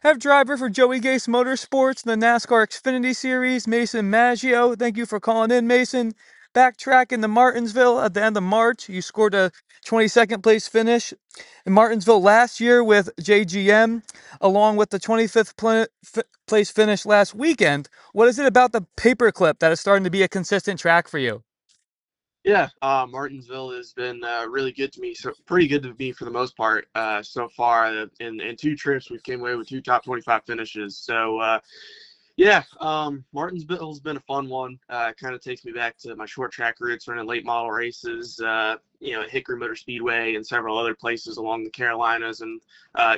Have driver for Joey Gase Motorsports in the NASCAR Xfinity Series, Mason Maggio. Thank you for calling in, Mason. Backtrack in the Martinsville at the end of March. You scored a 22nd place finish in Martinsville last year with JGM, along with the 25th place finish last weekend. What is it about the paperclip that is starting to be a consistent track for you? Yeah, Martinsville has been really good to me, so pretty good to me for the most part so far. In two trips, we came away with two top 25 finishes. So, yeah, Martinsville's been a fun one. Kind of takes me back to my short track roots, running late model races, at Hickory Motor Speedway and several other places along the Carolinas and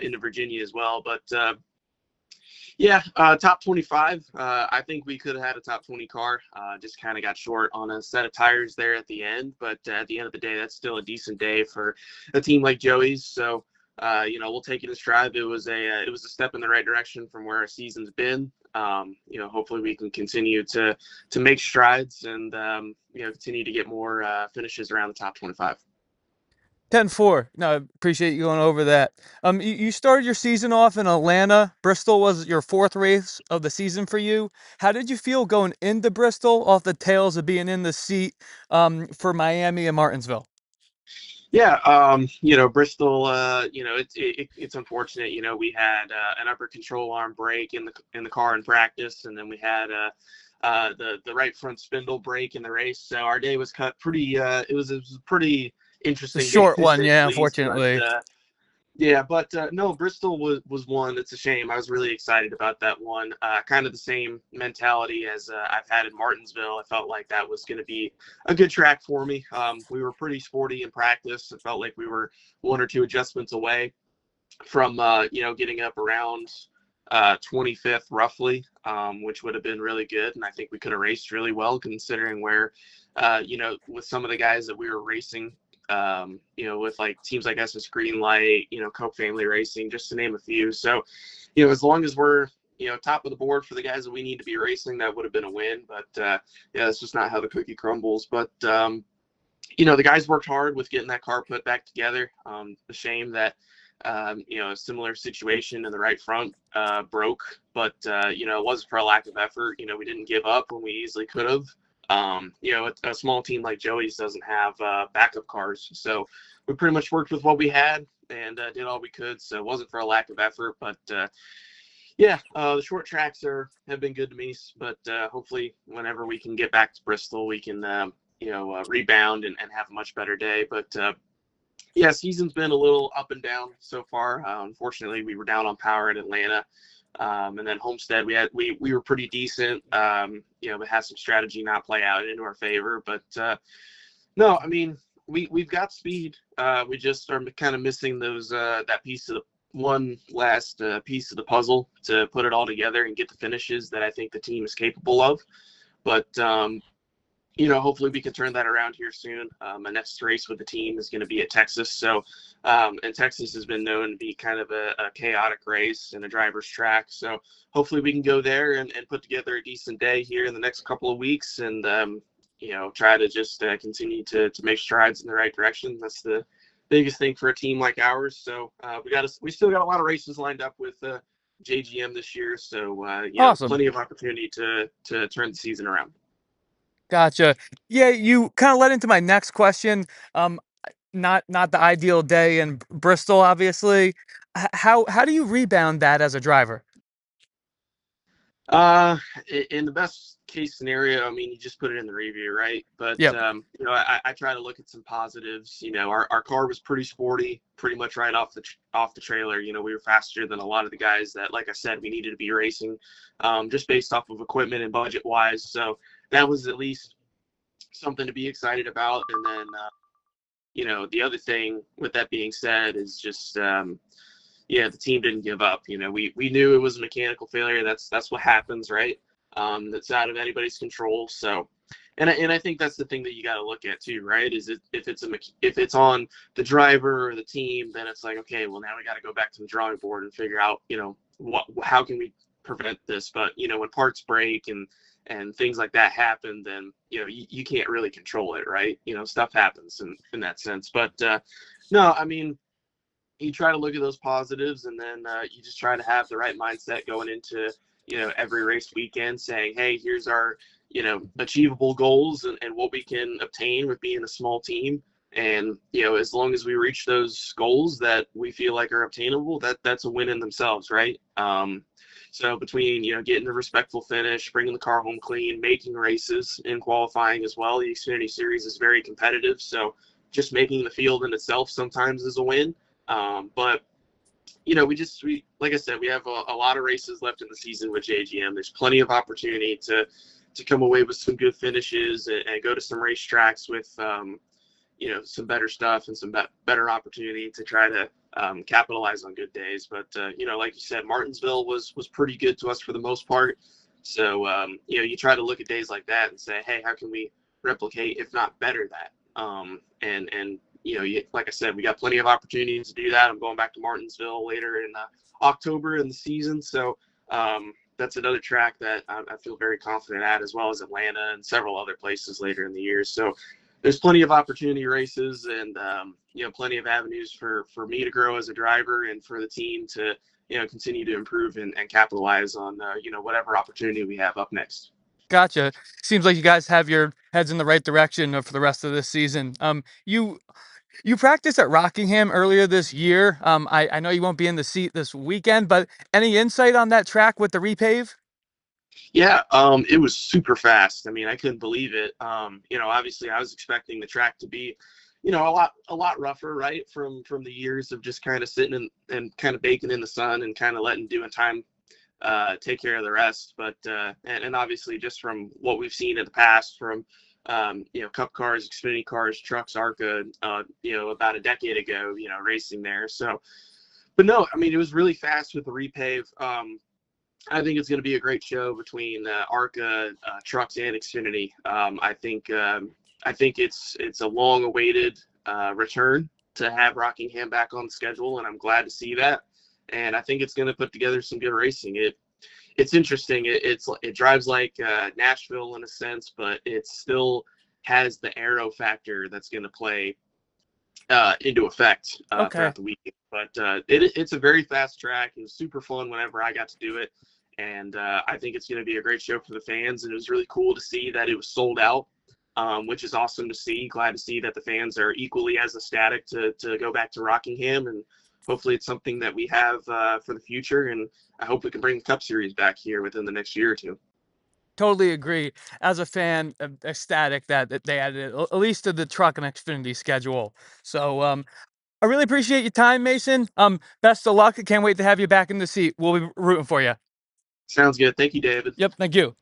into Virginia as well. But yeah, top 25. I think we could have had a top 20 car. Just kind of got short on a set of tires there at the end. But at the end of the day, that's still a decent day for a team like Joey's. So, we'll take it in stride. It was a step in the right direction from where our season's been. Hopefully we can continue to make strides and continue to get more finishes around the top 25. 10-4. No, I appreciate you going over that. You started your season off in Atlanta. Bristol was your fourth race of the season for you. How did you feel going into Bristol off the tails of being in the seat for Miami and Martinsville? Yeah, Bristol. It's unfortunate. We had an upper control arm break in the car in practice, and then we had the right front spindle break in the race. So our day was cut pretty. It was a pretty The interesting day short to one, say the yeah, least. But unfortunately. yeah, but no, Bristol was one. It's a shame. I was really excited about that one. Kind of the same mentality as I've had in Martinsville. I felt like that was going to be a good track for me. We were pretty sporty in practice. It felt like we were one or two adjustments away from getting up around 25th roughly, which would have been really good. And I think we could have raced really well considering where, with some of the guys that we were racing, with like teams like SS Greenlight, Coke Family Racing, just to name a few. So, as long as we're top of the board for the guys that we need to be racing, that would have been a win. But yeah, that's just not how the cookie crumbles. But the guys worked hard with getting that car put back together. The shame that a similar situation in the right front broke, but it wasn't for a lack of effort. We didn't give up when we easily could have. A small team like Joey's doesn't have backup cars, so we pretty much worked with what we had and did all we could. So it wasn't for a lack of effort, but yeah, the short tracks have been good to me. But hopefully, whenever we can get back to Bristol, we can rebound and have a much better day. But yeah, season's been a little up and down so far. Unfortunately, we were down on power in Atlanta, and then Homestead we were pretty decent. We had some strategy not play out into our favor, but no, I mean we've got speed. We just are kind of missing those that piece of the one last piece of the puzzle to put it all together and get the finishes that I think the team is capable of. But hopefully we can turn that around here soon. My next race with the team is going to be at Texas. So, and Texas has been known to be kind of a chaotic race and a driver's track. So hopefully we can go there and put together a decent day here in the next couple of weeks and, try to just continue to make strides in the right direction. That's the biggest thing for a team like ours. So we still got a lot of races lined up with JGM this year. So, Awesome. plenty of opportunity to turn the season around. Gotcha. Yeah, you kind of led into my next question. Um, not the ideal day in Bristol, obviously. How do you rebound that as a driver? Uh, in the best case scenario, I mean, you just put it in the review, right? But Yep. I try to look at some positives. Our car was pretty sporty, pretty much right off the trailer. We were faster than a lot of the guys that, like I said, we needed to be racing, just based off of equipment and budget wise. So that was at least something to be excited about. And then, the other thing with that being said is just yeah, the team didn't give up. We knew it was a mechanical failure. That's what happens, right? That's out of anybody's control. So, and I think that's the thing that you got to look at too, right? Is it if it's on the driver or the team, then it's like, okay, well now we got to go back to the drawing board and figure out, how can we prevent this? But when parts break and things like that happen, then you can't really control it, right? Stuff happens in that sense. But no, I mean, you try to look at those positives, and then you just try to have the right mindset going into every race weekend, saying, hey, here's our achievable goals, and what we can obtain with being a small team. And as long as we reach those goals that we feel like are obtainable, that's a win in themselves, right? So between getting a respectful finish, bringing the car home clean, making races in qualifying as well, the Xfinity Series is very competitive. So just making the field in itself sometimes is a win. But we like I said, we have a lot of races left in the season with JGM. There's plenty of opportunity to come away with some good finishes, and go to some racetracks with some better stuff and some better opportunity to try to capitalize on good days. But like you said, Martinsville was pretty good to us for the most part. So you try to look at days like that and say, hey, how can we replicate, if not better, that? And like I said, we got plenty of opportunities to do that. I'm going back to Martinsville later in October in the season, so that's another track that I feel very confident at, as well as Atlanta and several other places later in the year. So there's plenty of opportunity races, and plenty of avenues for me to grow as a driver, and for the team to continue to improve and capitalize on whatever opportunity we have up next. Gotcha. Seems like you guys have your heads in the right direction for the rest of this season. You practiced at Rockingham earlier this year. I know you won't be in the seat this weekend, but any insight on that track with the repave? Yeah, it was super fast. I mean, I couldn't believe it. Obviously I was expecting the track to be, a lot rougher, right? From the years of just kind of sitting and kind of baking in the sun and kind of letting doing time take care of the rest. But and obviously just from what we've seen in the past from Cup cars, Xfinity cars, trucks, ARCA, about a decade ago, racing there. So, but no, I mean, it was really fast with the repave. I think it's going to be a great show between ARCA, trucks, and Xfinity. I think it's a long-awaited return to have Rockingham back on the schedule, and I'm glad to see that. And I think it's going to put together some good racing. It's interesting. It drives like Nashville in a sense, but it still has the aero factor that's going to play into effect Okay. throughout the weekend. But it's a very fast track. It was super fun whenever I got to do it, and I think it's going to be a great show for the fans. And it was really cool to see that it was sold out, which is awesome to see. Glad to see that the fans are equally as ecstatic to go back to Rockingham, and hopefully it's something that we have for the future. And I hope we can bring the Cup Series back here within the next year or two. Totally agree. As a fan, ecstatic that they added it, at least to the truck and Xfinity schedule. So I really appreciate your time, Mason. Best of luck. I can't wait to have you back in the seat. We'll be rooting for you. Sounds good. Thank you, David. Yep. Thank you.